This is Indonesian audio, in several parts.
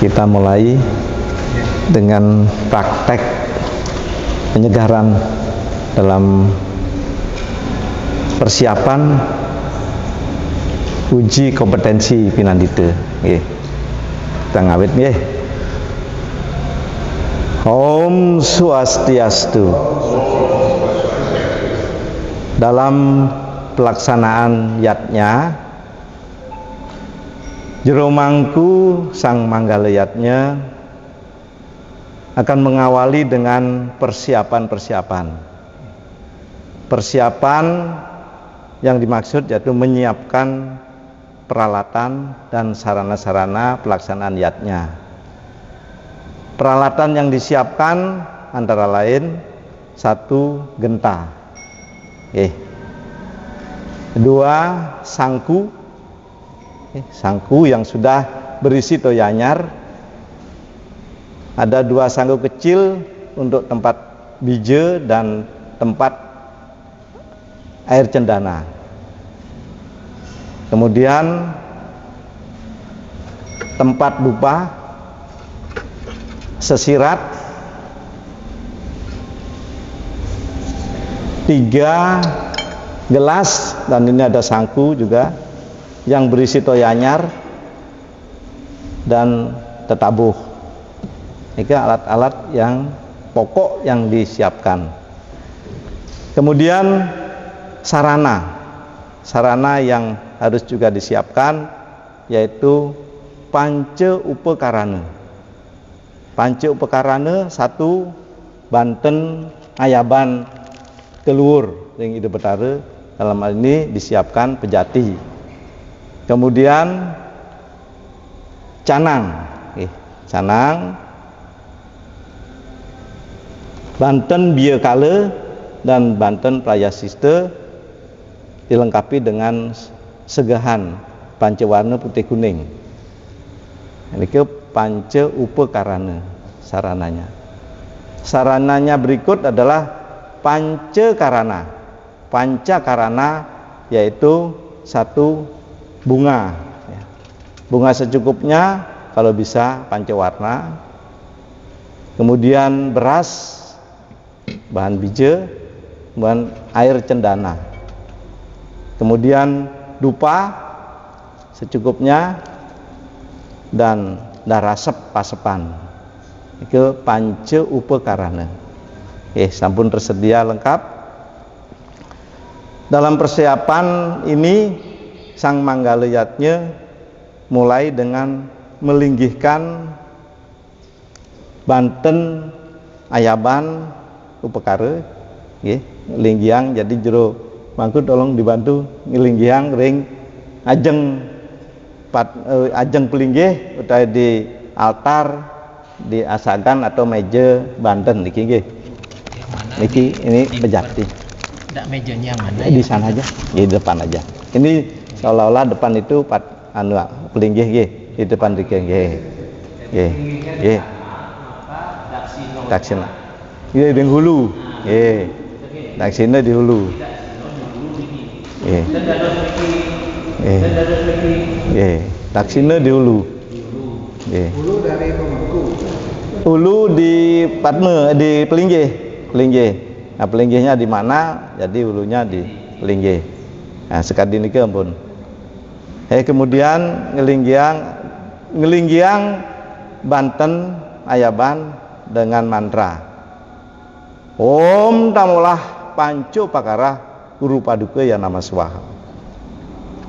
Kita mulai dengan praktek penyegaran dalam persiapan uji kompetensi Pinandita. Kita ngawit nggih. Om Swastiastu. Dalam pelaksanaan yatnya, jero mangku sang manggala yatnya akan mengawali dengan persiapan yang dimaksud yaitu menyiapkan peralatan dan sarana-sarana pelaksanaan yatnya. Peralatan yang disiapkan antara lain 1 genta, 2 sangku, sangku yang sudah berisi toyanyar, ada 2 sangku kecil untuk tempat bije dan tempat air cendana. Kemudian tempat dupa, sesirat, 3 gelas, dan ini ada sangku juga yang berisi toyanyar dan tetabuh. Ini alat-alat yang pokok yang disiapkan. Kemudian sarana yang harus juga disiapkan yaitu Panca Upakarana. Panca Upakarana 1 Banten Ayaban Keluhur ring Ida Betara, dalam hal ini disiapkan pejati. Kemudian canang, canang Banten Bia Kala dan Banten Prayasista dilengkapi dengan segahan pancawarna putih kuning. Ini ke Panca Upakarana sarananya. Sarananya berikut adalah Pancakarana. Pancakarana yaitu 1 bunga, bunga secukupnya, kalau bisa pancawarna. Kemudian beras, bahan bija, bahan air cendana. Kemudian dupa secukupnya dan darasep pasepan. Itu Panca Upakarana. Sampun tersedia lengkap. Dalam persiapan ini sang manggala yatnya mulai dengan melinggihkan Banten Ayaban Upakara, linggiang. Jadi jero mangku tolong dibantu ngelinggiang ring ajeng pelinggih utai di altar di asagan atau meja Banten niki nggih. Niki ini bejati. Enggak, mejanya mana? Di sana aja, di depan aja. Ini seolah-olah depan itu pelinggih nggih, di depan niki nggih. Nggih. Daksina. Iya di hulu. Nggih. Daksina di hulu. Nggih. Nggih. Daksina di hulu. Nggih. Hulu dari pemangku. Hulu di Padme, di pelinggih. Nah, pelinggihnya di mana? Jadi hulunya di pelinggih. Nah, sekadi niki ampun. Kemudian ngelinggiang Banten Ayaban dengan mantra Om Tamolah Panca Upakarah Guru Paduka Ya Nama Swaha.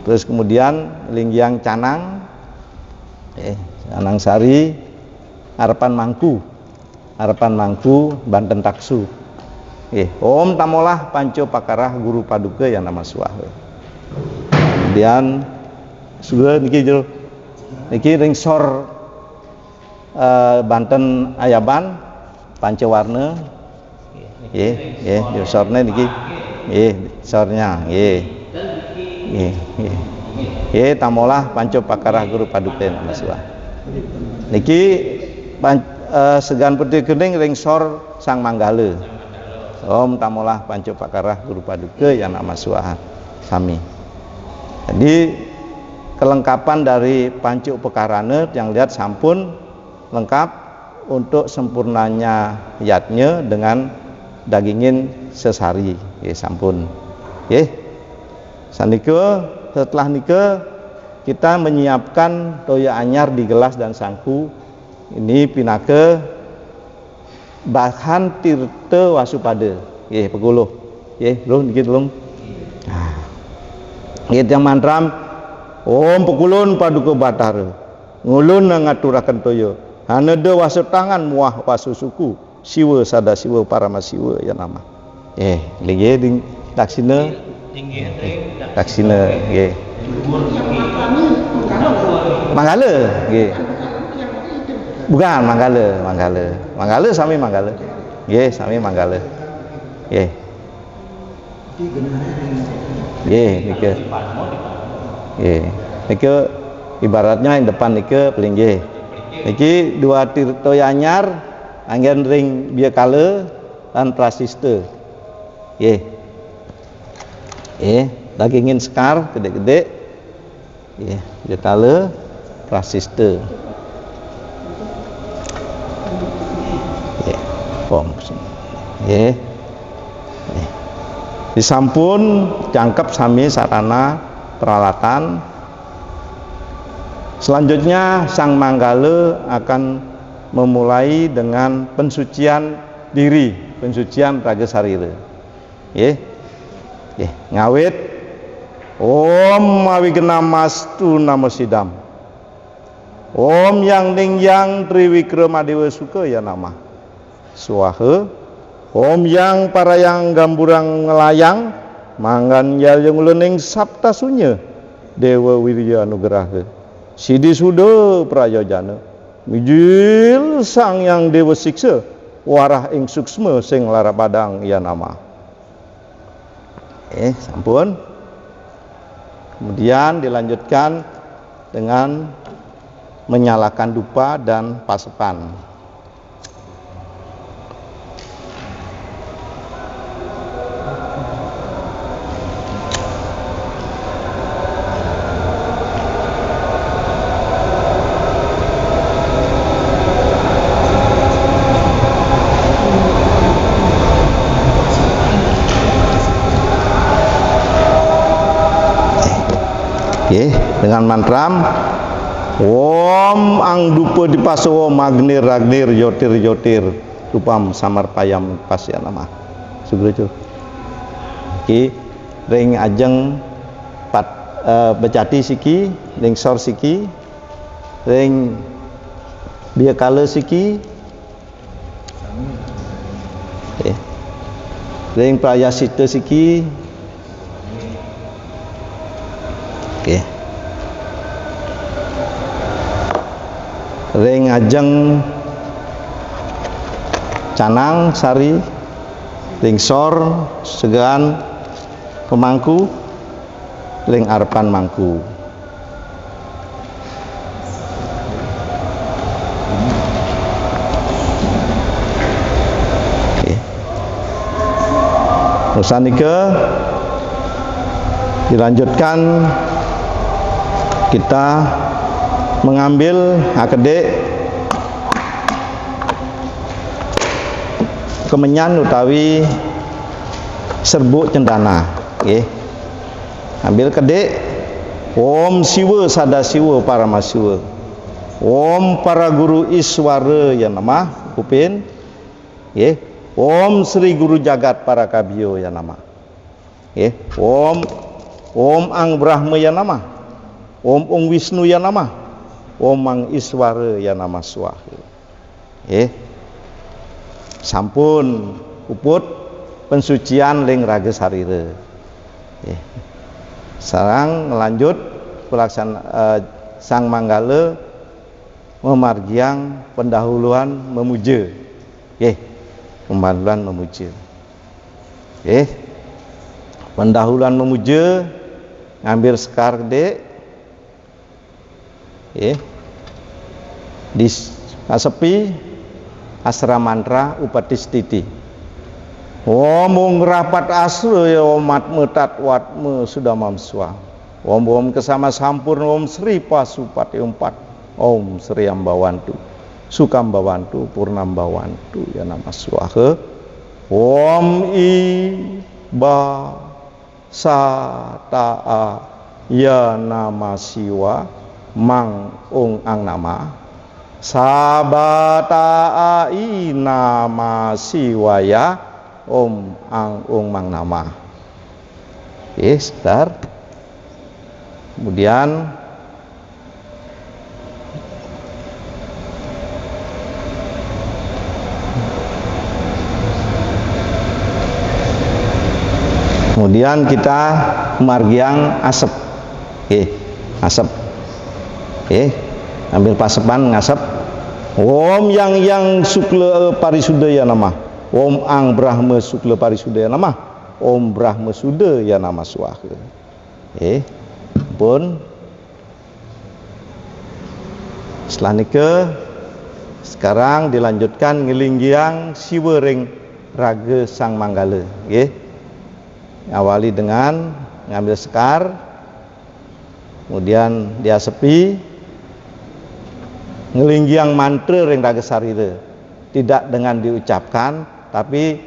Terus kemudian ngelinggiang canang, canang sari, harapan mangku Banten Taksu. Om Tamolah Panca Upakarah Guru Paduka Ya Nama Swaha. Kemudian sudah niki ringsor Banten Ayaban pancawarna. Sornya niki. Sornya. Tamolah Panca Upakarah Guru Paduka Ya Nama Swaha. Niki segan putih kuning ringsor sang manggala. Om Tamolah Panca Upakarah Guru Paduka Ya Nama Swaha sami. Jadi kelengkapan dari Panca Upakarana yang lihat sampun lengkap untuk sempurnanya yatnya dengan dagingin sesari. Nggih sampun. Nggih. Sanika setelah nika kita menyiapkan toya anyar di gelas dan sangku. Ini pinake bahan tirta wasupada. Nggih peguluh. Nggih, lung niki lung. Nah. Nggih yang mantram Om pekulun paduka Batara. Ngulun ngaturaken toya. Haneda wasu tangan muah wasu suku. Siwa sada siwa paramasiwa ya nama. Nggih ding daksina. Daksina nggih. Manggala nggih. Bukan Manggala sami Manggala. Nggih, sami Manggala. Nggih. Nggih, niki. Nggih. Niki ibaratnya yang depan niki paling nggih. Niki dua toya anyar anggen ring biya kala lan prasista. Nggih. Dagingin sekar gede-gede. Nggih, biya kala prasista. Nggih. Disampun jangkep sami sarana peralatan. Selanjutnya Sang Manggala akan memulai dengan pensucian diri, pensucian raga sarira. Nggih. Nggih, ngawit Om Awigena-mastu Namo Sidam. Om Yang Ning Yang Triwikrama Dewa Suka ya nama. Swaha. Om Yang Parayang Gamburang Ngelayang Manggan Yalyung Lening Sabta Sunya Dewa Wirya Anugraha Sidi Suda Prayojana Mijil Sang Yang Dewa Siksa Warah ing suksma sing lara padang ya nama. Sampun. Kemudian dilanjutkan dengan menyalakan dupa dan pasepan. Dengan mantram Om Ang Dupa Dipasowo Magnir Ragnir Yotir Yotir Dupam Samar Payam Pasya nama Sugrejo. Ring ajeng becati siki, ring sor siki, ring biya kala siki, ring prayasita siki. Ring ajeng canang sari, ring sor segan pemangku, ring arepan mangku. Nusanika dilanjutkan kita mengambil akedek kemenyan utawi serbuk cendana. Ambil kedek Om Siwa Sada Siwa Paramasiwa Om Para Guru Iswara ya nama kupin. Om Sri Guru Jagat Para Kabio ya nama. Om Ang Brahma ya nama. Om Wisnu ya nama. Om Mang Iswara ya nama Swaha. Sampun uput pensucian ling raga sarira. Sarang melanjut pelaksanaan Sang Manggala memargiang pendahuluan memuja. Pendahuluan memuja. Pendahuluan memuja ngambil sekar gede. Di kasepi asrama mantra upatistiti. Om rapat asra ya omat metat watme sudah mamswa. Om kesama sampurna Om Sri Pasupati 4. Om Sri Ambawantu. Sukambawantu Purnambawantu ya nama swaha. Om I Ba Sa Ta ya nama siwa mang ung ang nama sabata I nama siwaya om ang ung mang nama. Oke, sebentar. Kemudian kita margiang asep. Asep. Ambil pasepan ngasep. Om yang sukla parisudaya nama. Om ang Brahma sukla parisudaya nama. Om Brahma sudaya nama swaha. Pun setelah nikah sekarang dilanjutkan ngelinggiang siwa ring raga sang manggala. Awali dengan ngambil sekar, kemudian diasepi, ngelinggiang mantra ring raga sarira, tidak dengan diucapkan, tapi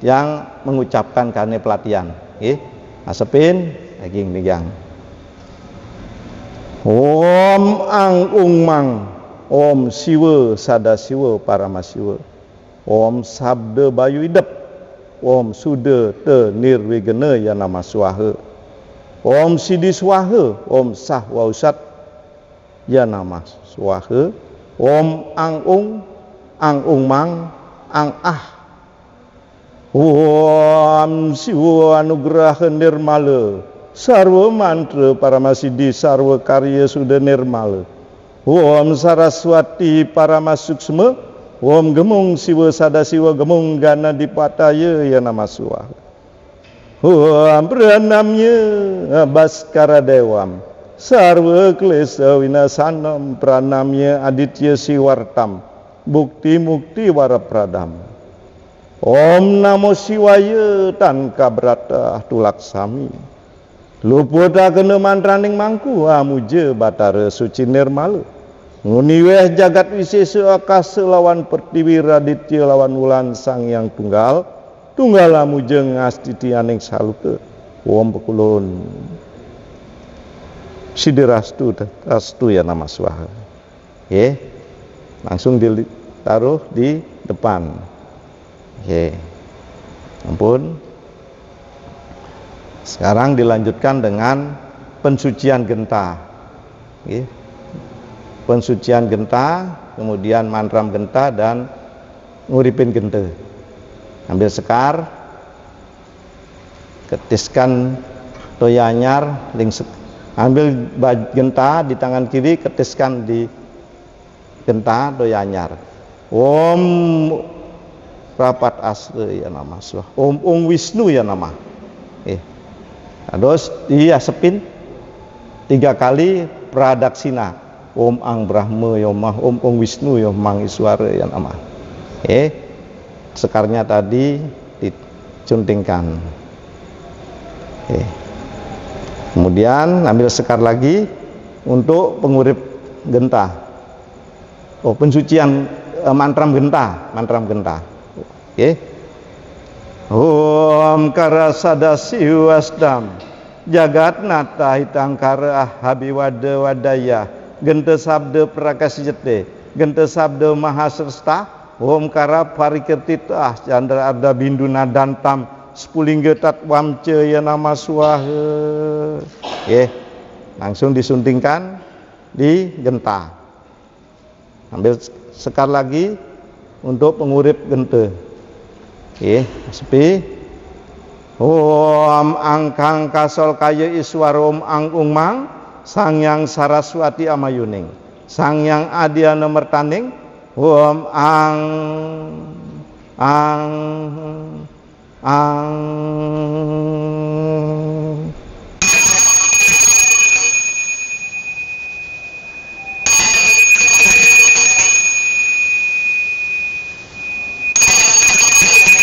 yang mengucapkan karena pelatihan. Asepin, lagi ngelinggiang. Om ang ung mang, Om Siwa Sadasiwa Paramasiwa, Om Sabda Bayu Idep, Om Suda Te Nirwigana ya nama swaha, Om Sidi Swaha, Om Sah Wausat ya nama swaha, Om Ang Ung Mang, Ang Om Siwa Anugraha Nirmala, Sarwa Mantra Paramasidi Sarwa Karya Suda Nirmala, Om Saraswati Paramasuksma, Om Gemung Siwa Sadasiwa Gemung Gana Dipataya ya nama swaha. Om Pranamya Baskara Dewam Sarwa Klesa Winasanam Pranamya Aditya Siwartam Bukti Mukti Warapradam. Om Namo Siwaya Tanka Brata Tulaksami Luputa kena mantraning mangku amuja Batara Suci Nirmala. Nguniweh jagat wisesa akasa lawan pertiwi raditya lawan wulan sang yang tunggal amujeng astiti aning saluka. Om pekulun sidirastu astu ya nama swaha. Langsung ditaruh di depan. Ampun. Sekarang dilanjutkan dengan pensucian genta. Pensucian genta, kemudian mantram genta dan nguripin genta. Ambil sekar, ketiskan toyanyar, ambil genta di tangan kiri, ketiskan di genta toyanyar. Om rapat asli ya nama swaha. Om Ung Wisnu ya nama. Terus diasepin 3 kali pradaksina. Om Ang Brahma ya mah, Om Ung Wisnu ya mang Iswara ya nama. Sekarnya tadi dicuntingkan. Kemudian ambil sekar lagi untuk pengurip genta. Pensucian mantram genta. Om Karasadasiwasdam Jagat Nata Hitangkara Habiwada Wadaya Genta Sabda Prakasijete Genta Sabda Mahasresta Om Kara Parikirtita Chandra Arda Bindu Nadantam Spulingga Tatwamce ya nama swaha. Langsung disuntingkan di genta. Ambil sekar lagi untuk pengurip genta. Sepi. Om Angkang Kasol Kaya Iswarom Ang Ung Mang Sangyang Saraswati Amayuning Sangyang Adiana Mertaning Om Ang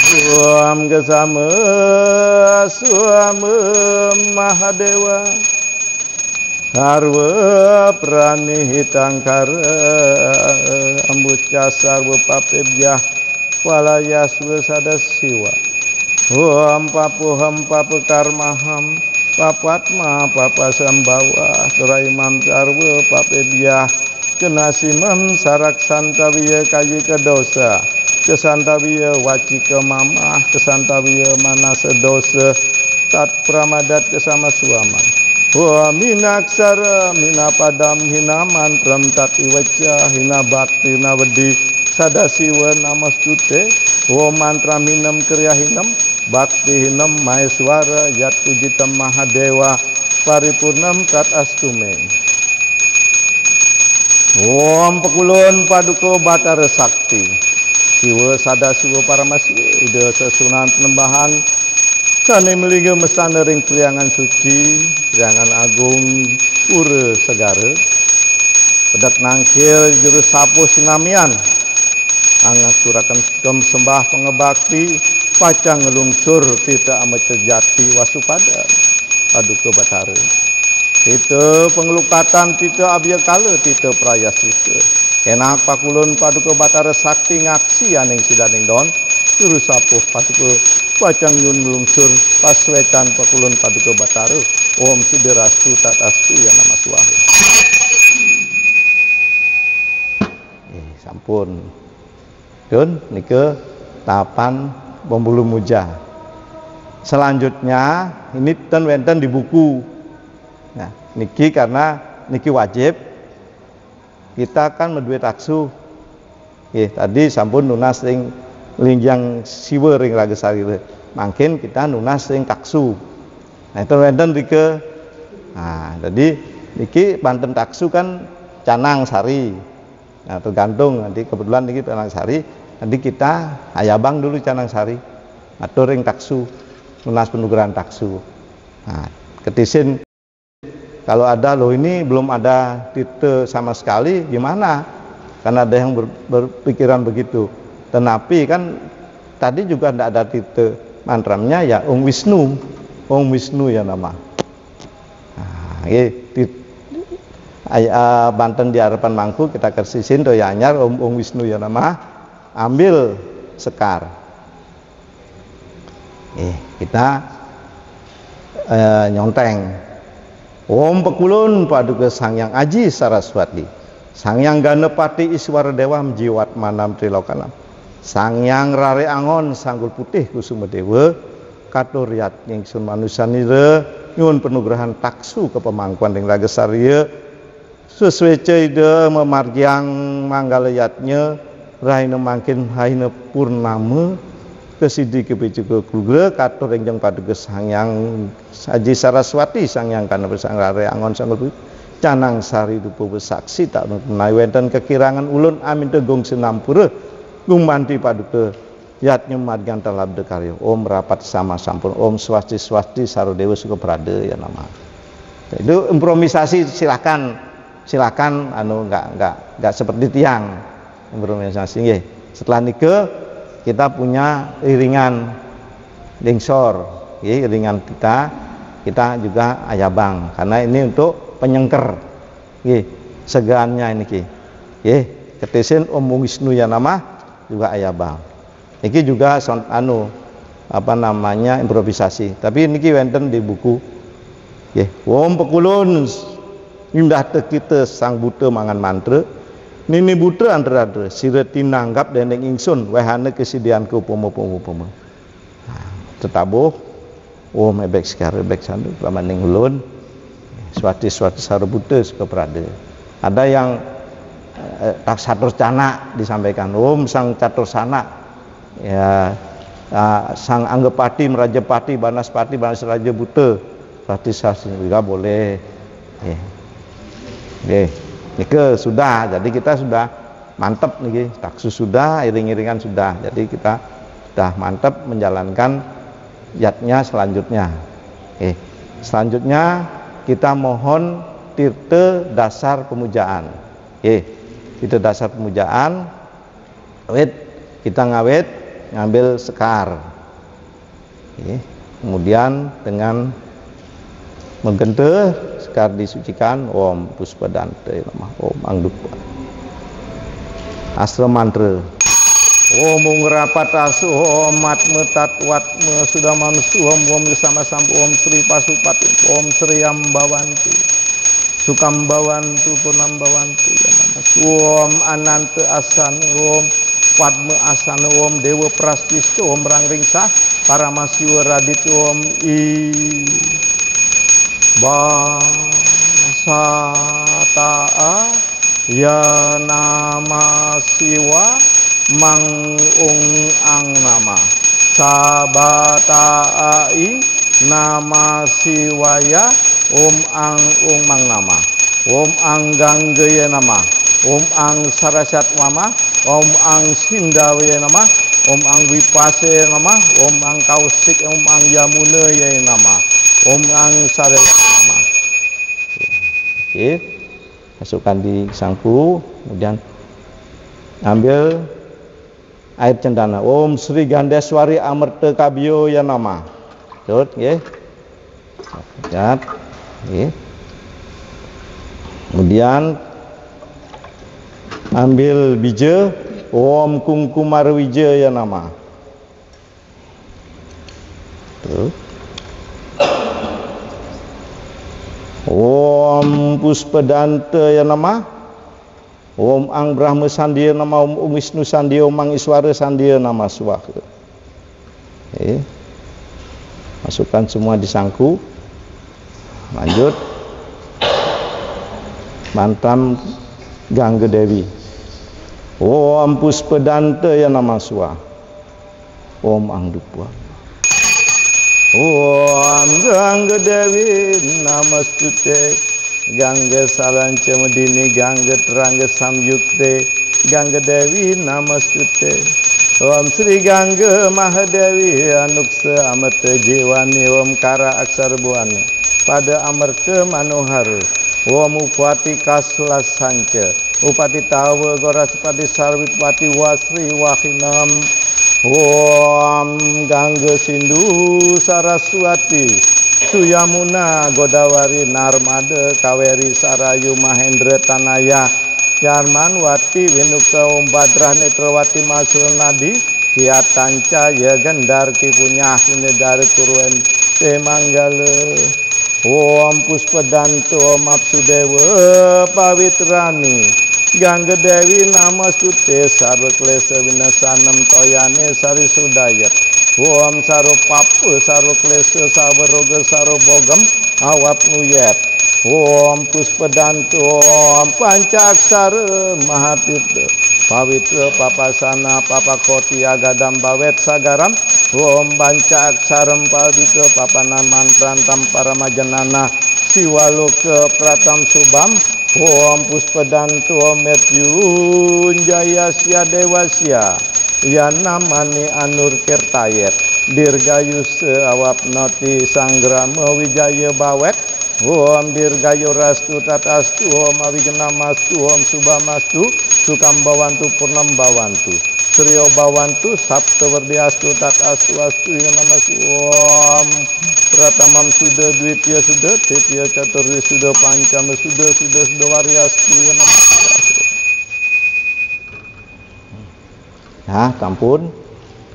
Suam Gesama Suam Mahadewa Harwa prani hitangkara ambuca sarwa papebjah walayaswa sadasiwa hampa pekarmaham papatma papasambawa turaimam sarwa papebjah kenasimam sarak santawiya kayu kedosa kesantawiya wacika mamah kesantawiya manasa dosa tat pramadat kesama suama wa minaksara minapadam hina mantram tat iwaca hina bakti hina wedi sadasiwa namastute wa mantram hinam kriya hinam bakti hinam maheswara yat pujitam mahadewa paripurnam tat astume. Om pekulun paduka batara sakti siwa sadasiwa paramasiwa ida sesunan penembahan kane melinga mestana ring priangan suci priangan agung pura segara pedak nangkil juru sapu sinamian angaturakan kem sembah pengebakti pacang ngelungsur tita amat terjati wasupada paduka batara tita pengelukatan tita abya kala tita prayasita enak pakulun paduka batara sakti ngaksi aning sidaning don juru sapu paduka pacang nyun ngelungsur paswecan pakulun paduka batara om siderastu tatastu ya nama suahu sampun dun nike tahapan pembulu muja. Selanjutnya ini ten wenten di buku. Nah, niki karena niki wajib kita kan medue taksu. Tadi sampun nunas ring linjang siwe ring ragesari. Mungkin kita nunas ring taksu. Nah, itu wenten dike. Nah, jadi niki panten taksu kan canang sari. Nah, tergantung nanti kebetulan niki canang sari. Nanti kita ayabang dulu canang sari atau ring taksu lunas penugaran taksu. Nah, ketisin kalau ada loh ini belum ada tite sama sekali gimana? Karena ada yang berpikiran begitu. Tetapi kan tadi juga tidak ada tite mantramnya ya Om Wisnu ya nama. Nah, Banten di harapan mangku kita kersisin doya anyar Om Wisnu ya nama. Ambil sekar. Kita nyonteng. Om pekulun paduka Sangyang Aji Saraswati, Sangyang Ganepati Iswara Dewa Jiwat Manam Trilokanam, Sangyang Rare Angon Sanggul Putih Kusuma Dewa, Katuriat Nyingsun Manusanira, nyuwun penugrahan taksu ke pemangkuan ring Ragesarya, sesuai ceide memargiang manggalayatnya Raina mangkin haina purnama kesidi kepicuka kugre katur enjang paduka Sangyang Aji Saraswati Sangyang kana besang rare angon sanggul canang sari dupa besaksi tak menai wenten kekirangan ulun amin tegong senampura gumanti paduka yatnya margan talabde karya om rapat sama sampun om swasti sarodewa suka prada ya nama. Itu improvisasi silakan anu enggak seperti tiang improvisasi. Setelah nike kita punya iringan dingsor, iringan kita juga ayabang karena ini untuk penyengker, segannya ini ketisin Om Wisnu ya nama juga ayabang. Niki juga improvisasi. Tapi niki wenten di buku. Om pekulun indah kita sang buta mangan mantra. Nini buta antara sireti nanggap dendeng ingsun wahana kesediaan ke upama. Tetabuh ebek sekarang ebek sandu pamaning ulun suatu sarebuta suka prada. Ada yang tak catur cana disampaikan sang catur sana ya sang anggepati merajapati banaspati banas raja buta berarti sasi juga boleh. Nike sudah, jadi kita sudah mantap nih, taksu sudah, iring-iringan sudah, jadi kita sudah mantap menjalankan yatnya selanjutnya. Selanjutnya kita mohon tirte dasar pemujaan. Tirte dasar pemujaan, kita ngambil sekar. Kemudian dengan Megente sekar disucikan Om Puspadante namah Om Angdupa. Asra mantra Om Rapat Asu Om Matme Tatwatme Sudamansu Om Sama Sampu Om Sri Pasupati Om Sri Ambawantu Sukambawantu Purnambawantu Om Ananta Asana Om Padme Asana Om Dewa Prastisto Om Rangringsah Paramasiwa Radit Om Basataa Ya Nama Siwa Mang Ang Nama Sabatai Nama Siwaya Om Ang Mang Nama Om Ang Ganggaya Nama Om Ang Sarasat Nama Om Ang Sindawaya Nama Om Ang Wipase Nama Om Ang Kausik Om Ang Yamuna Ya Nama Om Ang Sarasat Nama. Oke, masukkan di sangku, kemudian ambil air cendana Om Sri Gandeswari Amerta Kabyo Ya Nama. Tut nggih. Lihat nggih. Kemudian ambil bija Om Kungkumarwija Ya Nama. Tuh. Om Puspadante Ya Nama. Om Ang Brahma Sandia Nama Om Wisnu Sandia Om Ang Iswara Sandia Nama Swaha. Masukkan semua di sangku. Lanjut. Mantam Gangga Dewi. Om Puspadante Ya Nama Swaha. Om Angdupa. Om Gangga Dewi Namastute. Gangga Salanca Medini Gangga Terangga Samyukte Gangga Dewi Namastute. Om Sri Gangga Mahadewi Anuksa Amata Jiwani Om Kara Aksar Buani Pada Amarta Manohara Om Upati Kasla Sanca Upati Tawa Goraspati Sarvipati Wasri Wahinam Om Gangga Sindhu Saraswati Suyamuna Godawari Narmada Kaweri Sarayu Mahendra Tanaya Yarmanwati Winuka Om Badrah Netrawati Masulnadi Kiatanca Ya Gendar Kipunyah Kinedar Kuruen Temanggala Om Puspadanto Om Apsudewa Pawitrani Gangga Dewi Namastute Sarva Klesa Vinasanam Toyane Sari Sudayat Om Saro Papu Saro Klesa Sabaroga Saro Bogam Awat Nuyet Om Puspadanto Om Pancaksara Mahatirta Pawitra Papasana Papakoti Agadam Bawet Sagaram Om Pancaksaram Pawitra Papanan Mantran Tamparamadjanana Siwaloka Pratam Subam Om Puspadanto Om Metyunjayasya Dewasya Ya Namani Anur Kertayet Dirgayus Awapnoti Sanggrama Wijaya Bawet Om Dirgayo Rastu Tatastu Om Awignamastu Om Subamastu Sukambawantu Purnambawantu Suryo Bawantu Saptawardiastu Tatastu Astu Namastu Om Pratamam Suda Dwitya Suda Titya Caturwi Suda Pancama Suda Waryastu Namastu. Nah, tampun.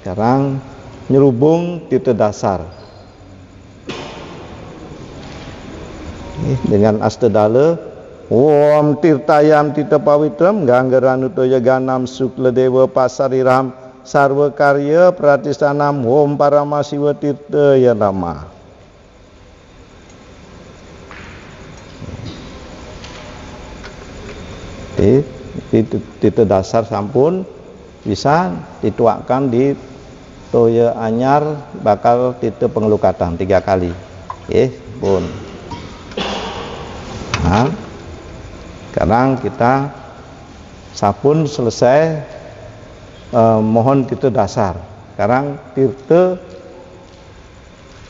Sekarang nyerubung titik dasar. Dengan astadala Om Tirtayam Tita Pawitram Ganggaranutaya Ganam Sukla Dewa Pasariram Sarva Karya Pratisanam Om Paramasiwa Tirta Ya Nama. Titik dasar sampun bisa dituakkan di toya anyar bakal titik pengelukatan 3 kali. Pun. Nah, sekarang kita sapun selesai mohon titik dasar. Sekarang titik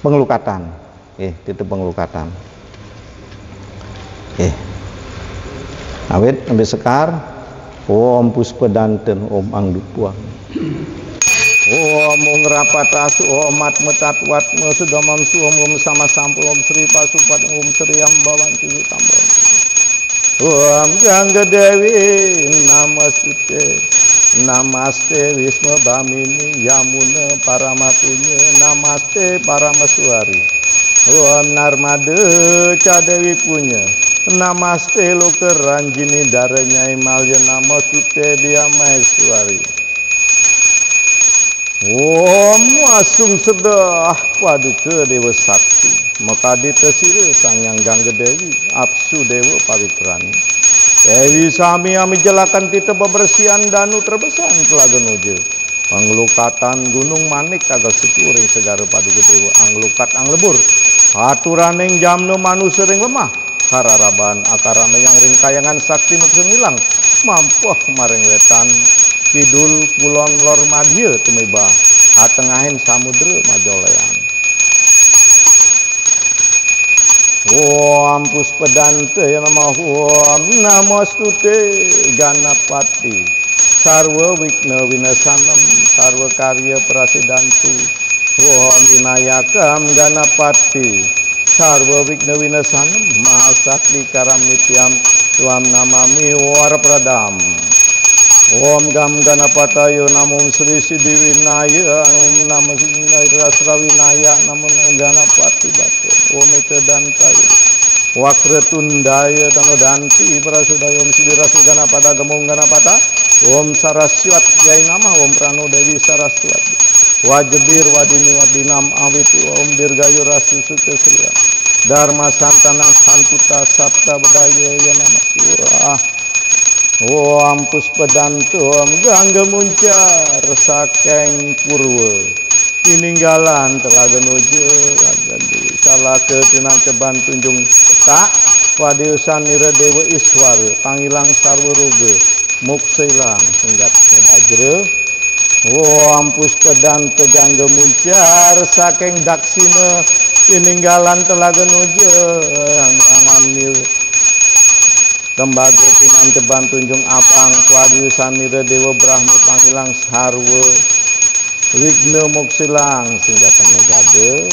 pengelukatan. Titik pengelukatan. Awit ambil sekar Om Puspadanten Om Angdupa. Om rapat asu omat metat wat mesudamam suom om sama sampul om sri pasupat om sri ambawan tujuh tambah. Om Gangga Dewi namaste Wisma Bhamini Yamuna Paramapunya namaste Paramaswari. Om Narmada Cadewi punya namaste Loka Ranjini Daranya Imalya namaste Dia Maheswari. Om Asung Sedah Paduka Dewa Sakti Makadita Sira Sang Yang Gangga Dewi Apsu Dewa Pavitrani Dewi Sami Ami jelakan tita bebersihan danu terbesar Telaga Nuja Anglukatan Gunung Manik Kagak Seturing Segara Paduka Dewa Anglukat Anglebur Aturaning Jamno Manu Sering Lemah Kararaban Akarame Yang Ring Kayangan Sakti Nukseng Hilang Mampuh Maring Wetan Kidul Kulon Lor Madya Tumiba Atengahin Samudra Majolean. Om Puspedante ya nama Om Namostute Ganapati Sarwa Wigna Winasanam Sarwa Karya Prasidantu Om Vinayakam Ganapati Sarwa Wigna Winasanam Mahasakti Karamityam Tuam Namami Warapradam. Om Gam Ganapatayo Namo Sri Siddhiwinaya Om Namo Rasrawinaya Namo Ganapati Batu Om Ikedantayo Wakretundaya Namo Danti Prasudaya Om Siddhi Rasu Ganapata Gemung Ganapata Om Saraswat Yai Nama Om Prano Dewi Saraswati Wajebir Wadini Wadinam Awiti Om Dirgayo Rasu Sukesriya Dharma Santana Sanputa Sabda Bedaya Ya Nama Surah Om Puspedantu Om Gangga Muncar Sakeng Purwa Ininggalan Telaga Nuja Salah Ketinan Ceban Tunjung Tak Padiusan Nira Dewa Iswara Pangilang Sarwa Roga Muksailang Senggat Kedajre Om Puspedantu Gangga Muncar Sakeng Daksina Ininggalan Telaga Nuja Angan Nira Tembaga Tinan Ceban Tunjung Abang Padiusan Nira Dewa Brahma Pangilang Sarwa Wigna Moksilang Singgatan Negade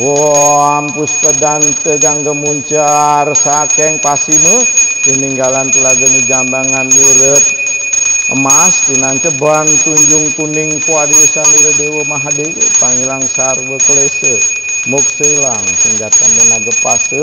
Om Puspedante Gangga Muncar Sakeng Pasima Peninggalan Telaga Jambangan Niret Emas Tinan Ceban Tunjung Kuning Padiusan Nira Dewa Mahadewa Pangilang Sarwa Klese Moksilang Singgatan Naga Pase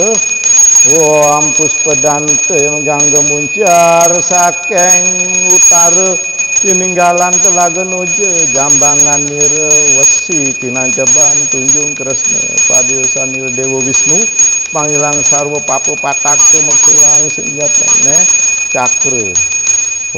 Om Puspedante Gangga Muncar Sakeng Utara Peninggalan Telaga Nuja Jambangan Nira Wesi Tinan Ceban Tunjung Kresna Padiusan Nira Dewa Wisnu Pangilang Sarwa Papu Patakte Moksilang Senjatane Cakra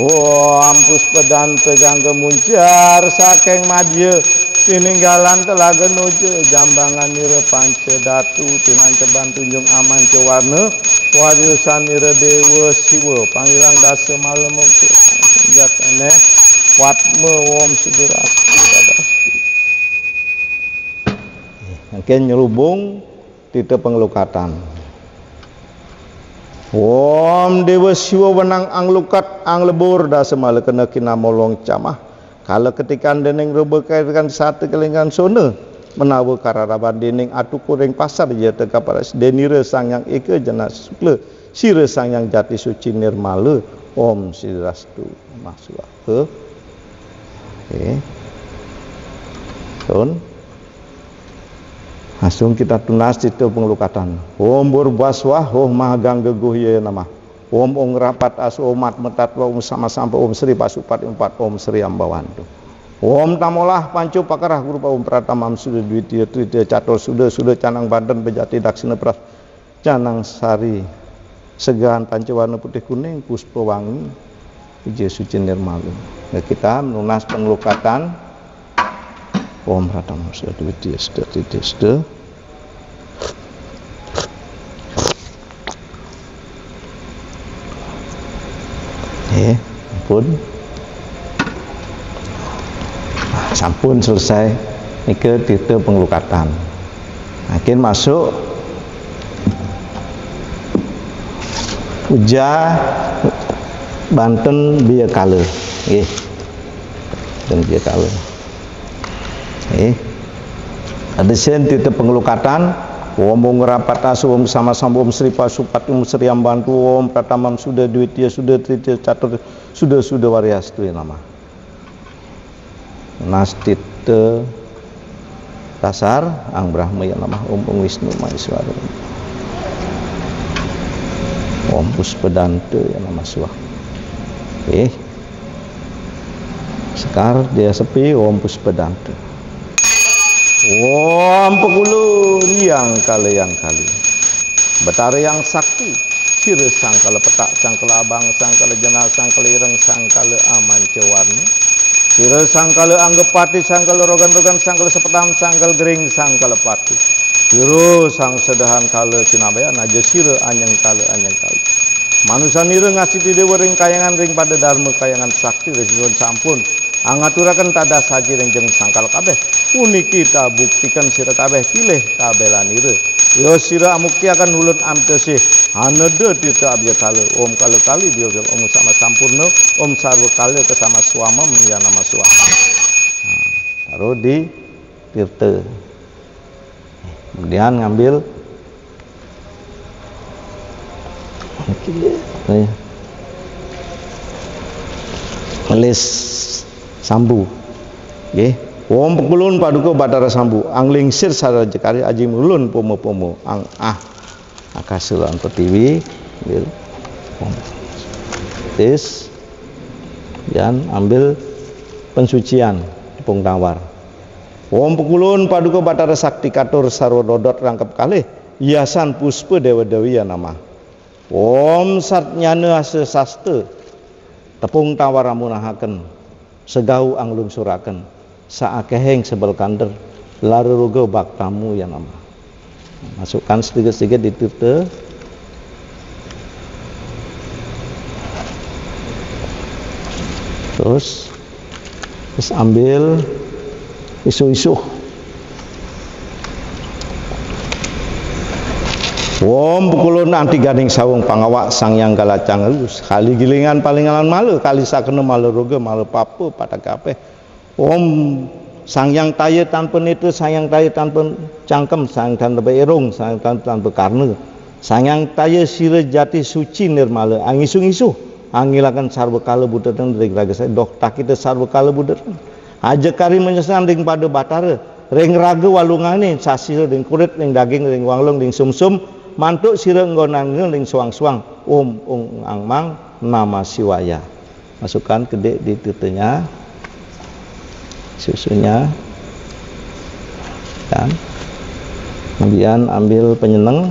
Om Puspedante Gangga Muncar Sakeng Madya Peninggalan Telaga Nuja Jambangan Nira Panca Datu Tinan Ceban Tunjung Aman Cewarna Padiusan Nira Dewa Siwa Pangilang Dasa Malemukti Senjatane Watma Om Siddhirasti Radasti. Mungkin nyelubung Tita Pengelukatan. Om Dewa Siwa Wenang Anglukat Anglebur Dasa Malekena Kinamolong Camah Kala ketikan dening rebekakan satu kelingan sona menawa kararaban dening atu kuring pasar je teka paras denira sang yang eka jenas sukla sira sang yang jati suci nirmala Om Siddhirastu Mahswa Ton langsung kita tunas itu pengelukatan Om Burbaswah Om Mahagangga Guhya Nama Om Ong Rapat Asu Omat Metatwa Om Sama Sampai Om Sri Pasupat Empat Om Sri Ambawantu Om Tamolah Pancu Pakarah Gurupa Om Pratamam Sudah Dwitiya Tritiya Catur Sudah Canang Banten Bejati Daksina Pras Canang Sari Segan Pancawarna Putih Kuning Puspa Wangi Wijaya Suci Nirmala. Nah, kita menunas pengelukatan Om Pratamam Sudah Dwitiya Sudah Tritiya Sudah pun sampun selesai nike tita pengelukatan. Makin masuk Uja Banten Biakala nggih. Dan Biakala. Ada sen tita pengelukatan Om ngerapat asu Om sama-sama Om Sri Pasupat Om Sri Ambantu Om Pratamam sudah duitya sudah tritiya catur sudah wariastu ya nama Nastit dasar Ang Brahma ya nama Om Wisnu Maheswara Om Puspadanta ya nama suah. Sekar dia sepi Om Puspadanta. Om Pekulun yang kali Betara yang sakti Sira sangkala petak sangkala abang sangkala jenal sangkala ireng sangkala aman cewarni Sira sangkala anggepati sangkala rogan-rogan sangkala sepetam sangkala gering sangkala pati Sira sang sedahan kala cinabaya naja sira anyang kala manusia nira ngasih dewa ring kayangan ring pada dharma kayangan sakti resison sampun angaturakan tada saji ring jeng sangkala kabeh uni kita buktikan sira kabeh pilih kabelan nira yo sira amukti akan hulun amtesih hanede tita abya kala om kali dia om sama sampurna om sarwa kala kesama suamam ya nama suama taruh di tirta kemudian ngambil melis sambu Om Pekulun paduka Batara Sambu angling sir sara jekari aji mulun pomo ang akasulan pertiwi tis dan ambil pensucian tepung tawar Om Pekulun paduka Batara Sakti katur sarwa dodot rangkep kalih hiasan puspa dewa dewi ya nama Om Satnyana ase saste tepung tawar amunahaken segau anglung suraken saakeheng sebel kander laru ruga baktamu yang nama masukkan sedikit-sedikit di tirta terus ambil isu-isu Om Pekulun anti gading sawung pangawak sang yang galacang elus kali gilingan palingalan malu kali sakena malu ruga malu papu pada kabeh Om sang yang taya tanpa neta sang yang taya tanpa cangkem sang tanpa irung sang tanpa karna sang yang taya sira jati suci nirmala angisu-ngisu angilakan sarwa kala budetan dari raga saya dok tak kita sarwa kala budetan aja kari menyesan ring pada batara ring raga walungane sasira ring kulit ring daging ring wanglung ring sumsum mantuk sira nggonang ring suang-suang Om angmang nama siwaya masukkan kedek di tirtanya susunya kan kemudian ambil penyeneng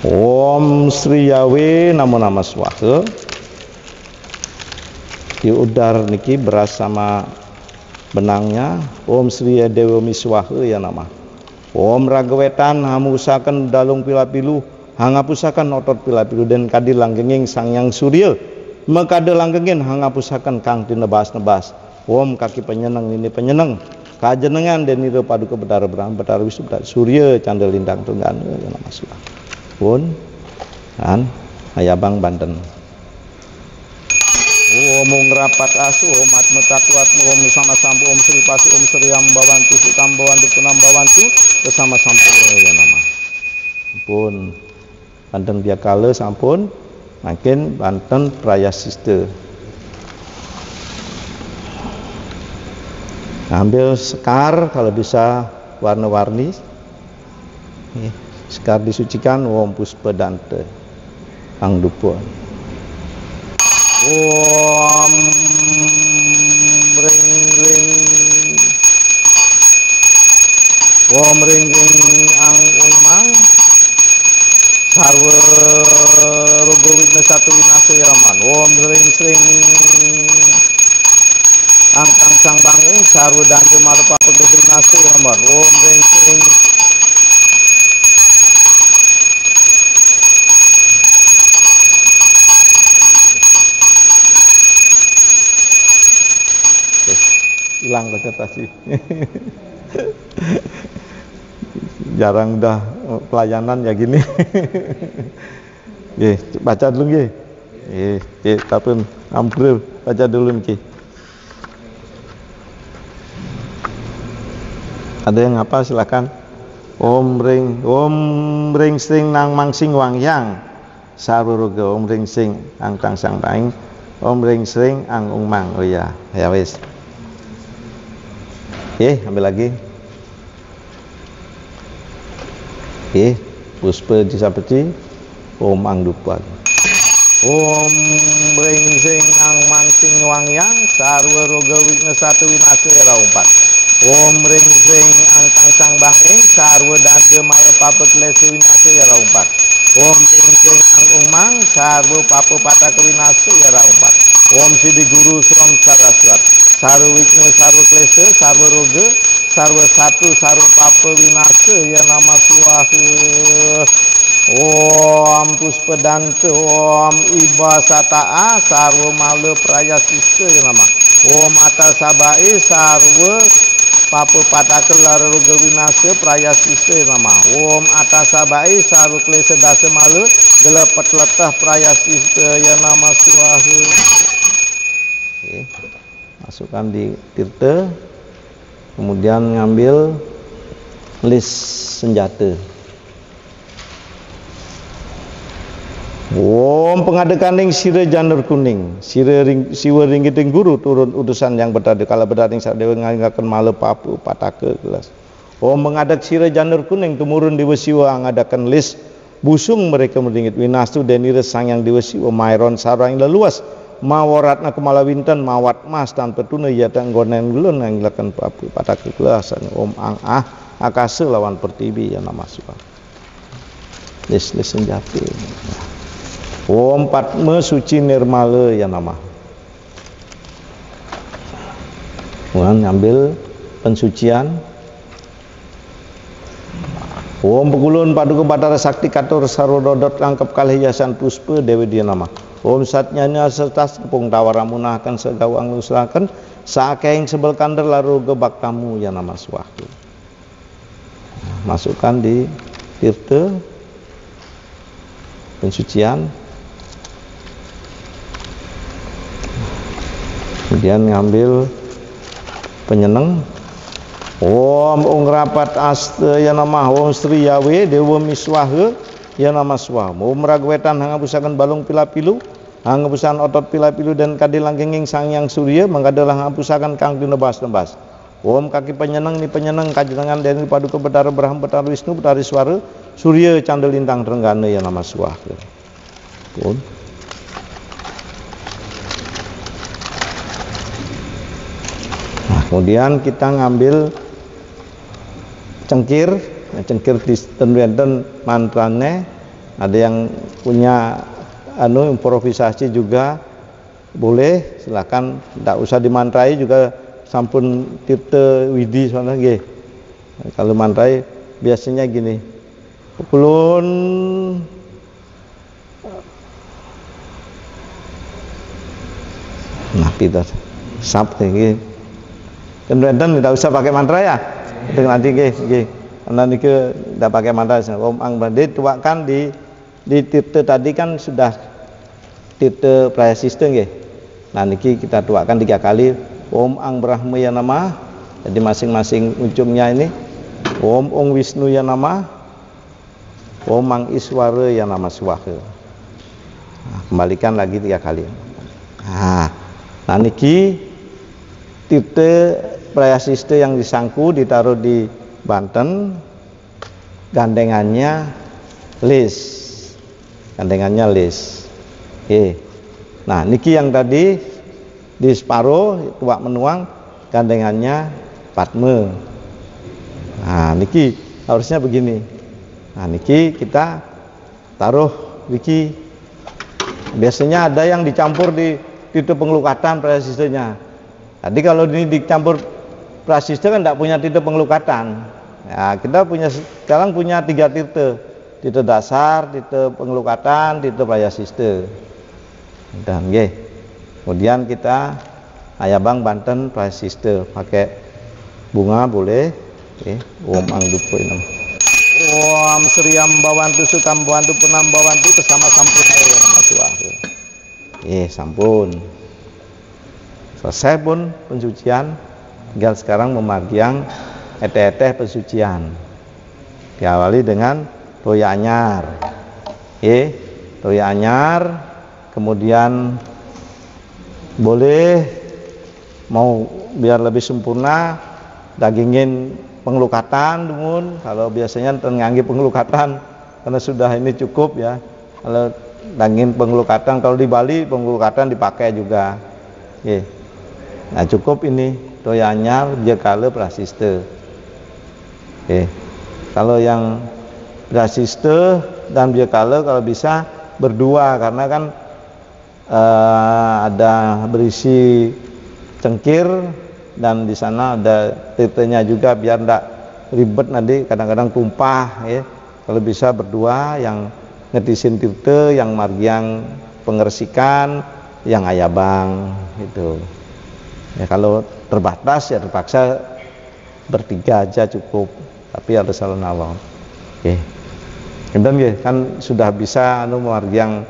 Om Sri Yawe nama swaha di udar niki beras sama benangnya Om Sri Dewa Miswaha ya nama Om Ragawetan hamusaken dalung pilapilu hangapusakan otot pilapilu dan kadi langgenging sang yang surya mekade langgengin hangapusakan kang tinebas-nebas Om kaki penyeneng ini penyeneng kajenengan dan nira paduka Betara Betara Wisnu surya canda lintang tunggan ya nama suah pun kan Ayabang Banten Om ngerapat asu Om atme tatuatmu Om sama sambu Om Sri Pasu Om Sri Ambawantu Sutambawantu Penambawantu bersama sampun ya nama pun Banten biakala sampun makin Banten Prayasista ambil sekar kalau bisa warna-warni sekar disucikan Om Puspadanta ang dupon Om ring ang umang sarwa rogo witna satu winasa yaman Om ring angkang sang bangung sarwa danja marupa pegesi nasa yaman Om ring hilang konsentrasi jarang dah pelayanan ya gini baca dulu Tapi ampun baca dulu niki. Ada yang apa silakan. Om ring sing nang mangsing wangyang saruruga om ring sing ang tang sang baing om ring sing ang umang. Oh ya, ya wis. Ambil lagi. Puspa disapeti om ang dupat. Om ring sing ang mangsing wangyang saruruga wigna satu winasa era 4. Om ring sing ang tangsang banging sarwa danda mala papa klesa winasa ya raumpat. Om ring sing ang umang sarwa papa pataka winasa ya raumpat. Om sidi guru srom saraswat sarwa wikna sarwa klesa sarwa roga sarwa satu sarwa papa winasa ya nama suwaha. Om puspedanta om ibasata'a sarwa mala prayasista ya nama. Om atasabai sarwa Papa patakel laruga winasa prayasista nama. Om atasabai saru klesa dasa malu gelepet letah prayasista ya nama suwaha. Masukkan di tirta. Kemudian ngambil list senjata. Om pengadekan sira janur kuning siwa ringgiting guru turun utusan yang bertadi kala berdating sak dewa nganggaken male papu pataka kelas. Om mengadak sira janur kuning tumurun dewa siwa ngadakan list busung mereka meringit winastu denire sang yang dewa siwa mairon sarang leluas mawaratna kemala winten mawat mas tanpa tuna ya tanggonen gulun nganggaken papu pataka kelas. Om ang akase lawan pertibi ya nama suwa. List senjata. Om Padma suci nirmala ya nama. Kemudian ngambil pensucian. Om Pekulun Paduka Batara Sakti Katur Sarododot Langkep Kalhiasan Puspa Dewi dia nama. Om Satnyanya serta Kepung Tawaramunah akan segawang usahakan sakeing sebel kander laru gebak tamu ya nama suwaku. Masukkan di tirta pensucian. Kemudian ngambil penyeneng. Om rapat asta ya nama Om Sri Yawe Dewa Miswaha ya nama Swah. Om ragwetan hangapusakan balung pilapilu hangapusan otot pilapilu dan kadilanggenging sang yang surya mengadalah hangapusakan kang dinebas-nebas. Om kaki penyeneng ni penyeneng kajenengan dari Paduka Betara Brahma Betara Wisnu Betara Swara Surya Canda Lintang Trenggana ya nama Swah. Pun kemudian kita ngambil cengkir di tenwenten mantrane. Ada yang punya improvisasi juga boleh, silakan, tidak usah dimantrai juga sampun tirta widi soalnya nggih. Kalau mantrai biasanya gini. Kulun nah kita sab nggih. Kemudian tidak usah pakai mantra ya. Nanti nanti tidak pakai mantra. Om ang bade tuakan di tirta tadi kan sudah tirta prayasista nggih. Nah niki kita tuakan 3 kali. Om ang Brahma ya nama. Jadi masing-masing ujungnya ini Om Ong Wisnu ya nama. Om ang Iswara ya nama Swaha. Nah, kembalikan lagi 3 kali. Nah niki tirta prayasista yang disangku ditaruh di Banten, gandengannya list. Nah niki yang tadi di separo tuak menuang gandengannya Padma. Nah niki harusnya begini. Nah niki kita taruh niki. Biasanya ada yang dicampur di titik pengelukatan prayasistanya. Tadi kalau ini dicampur prasista kan tidak punya titik pengelukatan. Ya, kita sekarang punya 3 titik. Titik dasar, titik pengelukatan, titik prayasista. Dan kemudian kita Ayabang Banten prayasista pakai bunga boleh. Om ang dupo inam. Om Sri Ambawantu Sukam Bawantu Penam Bawantu kesama sampurna ya nama Suwaha. Sampun selesai pun pensucian, tinggal sekarang memargiang eteh-eteh pensucian. Diawali dengan toya anyar, toya anyar, kemudian boleh mau biar lebih sempurna dagingin pengelukatan dumun. Kalau biasanya ngangge pengelukatan karena sudah ini cukup ya. Kalau daging pengelukatan, kalau di Bali pengelukatan dipakai juga. Nah cukup ini toya anyar jekale prasiste. Kalau yang prasiste dan jekale kalau bisa berdua, karena kan ada berisi cengkir dan di sana ada titenya juga biar enggak ribet nanti kadang-kadang tumpah ya. Kalau bisa berdua, yang ngetisin tirte, yang margiang pengersikan, yang ayabang gitu. Ya kalau terbatas ya terpaksa bertiga aja cukup, tapi ada salon awal. Kemudian kan sudah bisa margiang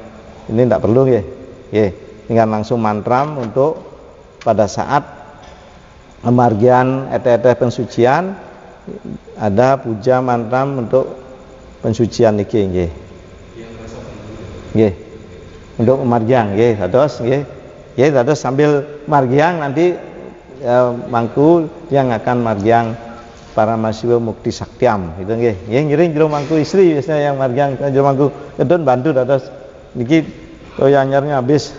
ini enggak perlu tinggal langsung mantram untuk pada saat margian eteh-eteh pensucian ada puja mantram untuk pensucian niki untuk margiang terus sambil margiang nanti mangku yang akan margiang para mahasiswa mukti saktiam gitu ngiring jero mangku istri biasanya yang margiang jero mangku kedon bantu terus niki toya anyarnya habis.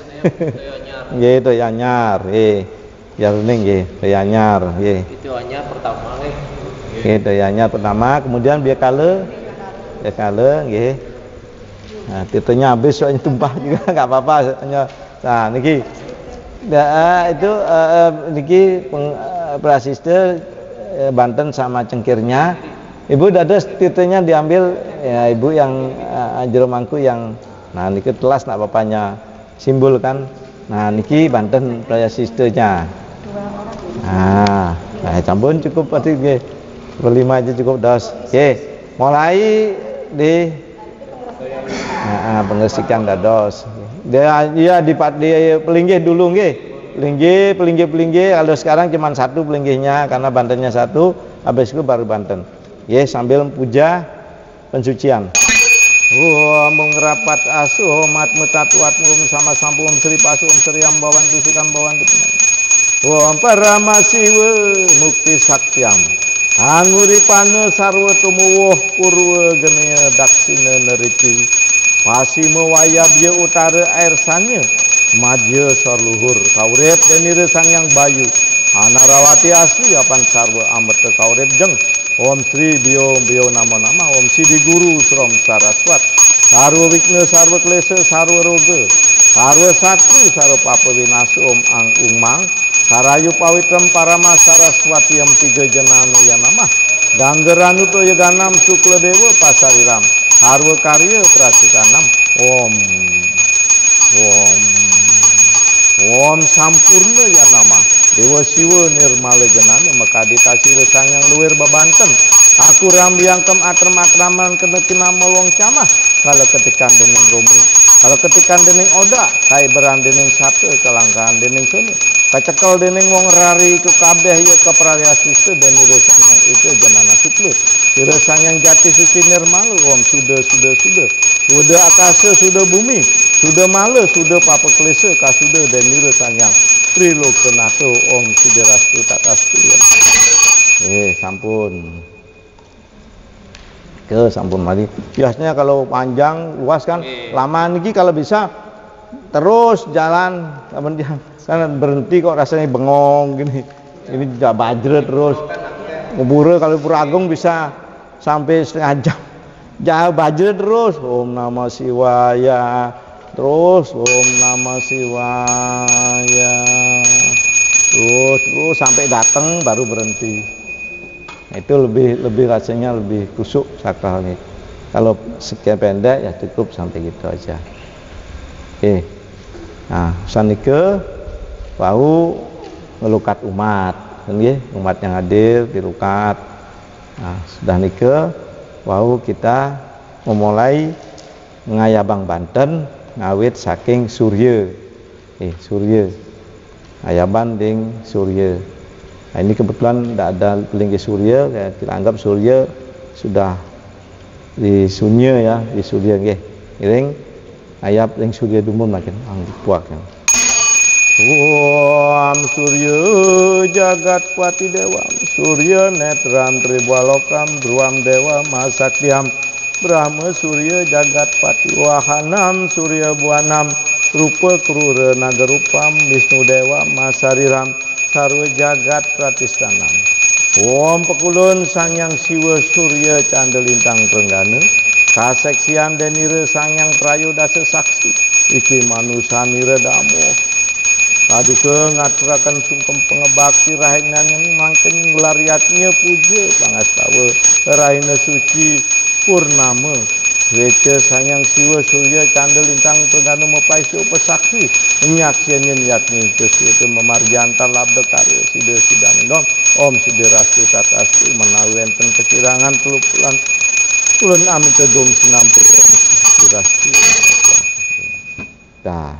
Toya anyar biar ning toya anyar Itu anyar pertama toya anyar pertama, kemudian biakale nah titenya habis soalnya tumpah juga enggak apa-apa hanya. Nah niki itu niki prasiste Banten sama cengkirnya. Ibu dados titenya diambil ya, ibu yang jero mangku yang nah niki telas nak bapaknya simbol kan. Nah niki Banten prasistenya. Nah campur cukup pasti berlima aja cukup dos. Mulai di pengersikan dados. Dia di pelinggih dulu pelinggih. Kalau sekarang cuma satu pelinggihnya karena Bantennya satu, habis itu baru Banten. Sambil puja pensucian. Mengrapat asu homat metatuat mum sama sampum sri pasu sri ambawan tusukan bawan paramasiwa mukti sakyam anguripane sarwa tumuwuh purwa genia daksina neriti pasima wayabya utara air sanya madya sarluhur kaurep denire sangyang bayu anarawati asli apan sarwa amrita kaurep jeng Om Sri Bio nama-nama Om Sidi Guru Srom Saraswat sarwa wikna sarwa klesa sarwa roga sarwa satru sarwa papa winasu Om Ang Umang Sarayu pawitram parama saraswati yang tiga jenano ya nama ganggeranu to yaganam sukla dewa pasariram harwa karya prasikanam om sampurna ya nama dewa siwa nirmala jenana makaditasi resang yang luwer babanten aku rambiang kem akramakraman keneki nama wong camah kalau ketikan dening romi kalau ketikan dening oda kai beran dening sate kelangkaan dening sunu kacekel dening wong rari ku kabeh ya keprayasiste dan resang yang itu jenana sukle resang yang jati suci nirmala om sudah sudah akasa sudah bumi sudah mala sudah papa klesa kasuda dan resang yang trilokenato om siderastu tatastu sampun sampun mari biasanya kalau panjang luas kan lama niki kalau bisa terus jalan kan berhenti kok rasanya bengong gini ini tidak bajret terus ngubure kalau Puragung bisa sampai setengah jam jauh bajret terus Om Namah Shivaya terus Om Namah Shivaya terus sampai datang baru berhenti. Itu lebih rasanya lebih kusuk sakralnya. Kalau sekian pendek ya cukup sampai gitu aja. Nah sanike wau ngelukat umat kan umat yang hadir dilukat. Nah sudah nike wau kita memulai ngayabang Banten ngawit saking Surya Surya. Ayaban ding Surya. Nah, ini kebetulan tidak ada pelinggi Surya, kita anggap Surya sudah di Sunya ya, di Surya nggih. Iring ayap ring Surya dumum makin puak kan. Om Surya jagat pati dewa, Surya netram tribwalokam druam dewa masakyam, Brahma Surya jagat pati wahanam Surya buanam, rupa krura nagarupam Wisnu dewa masariram, sarwa jagat pratistanam. Om pekulun sangyang siwa Surya canda lintang prenggana, kaseksian denire sangyang prayodasa saksi, iki manusanira damo. Paduka ngaturakan sungkem pengebakti rahina mangken ngelariatnya puja pangastawa rahina suci purnama Weca sangyang siwa Surya canda lintang prenggana mapaiso pesaksi menyaksiannya niatnya itu memarjantar labda karya sida sidang dong. Om siderastu tatastu menawi enten kekirangan pelupulan ulun amin tegung senampur om siderastu. Nah,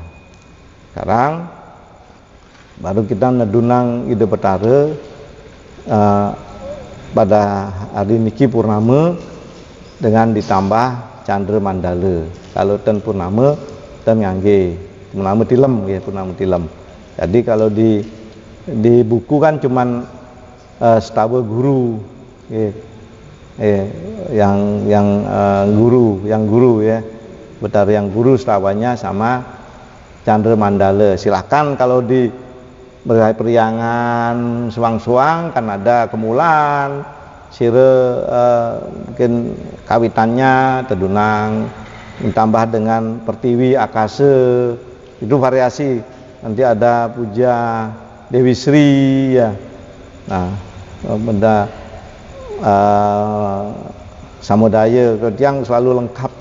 sekarang baru kita nedunang ide betara pada hari niki purnama dengan ditambah candra mandala. Kalau ten purnama ten ngangge purnama tilem ya, purnama tilem. Jadi kalau di buku kan cuman setawa guru yang guru ya, betara yang guru setawanya sama candra mandala. Silakan kalau di periangan suang-suang kan ada kemulan sire mungkin kawitannya tedunang ditambah dengan pertiwi akase, itu variasi. Nanti ada puja Dewi Sri ya. Nah, benda samudaya yang selalu lengkap,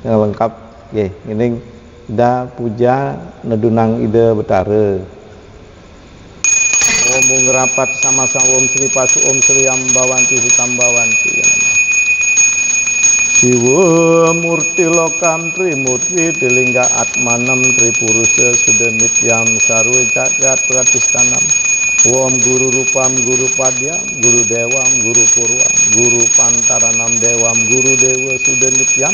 yang lengkap ya. Ini da puja nedunang ide betara. Om ngerapat sama-sama Om Sri Pasu Om Sri Ambawanti Sutambawanti ya. Siwa murti lokam trimurti tilingga atmanam tripurusa sudemityam sarwa jagat pratistanam. Om guru rupam guru padyam guru dewam guru purwam guru pantaranam dewam guru dewa sudemityam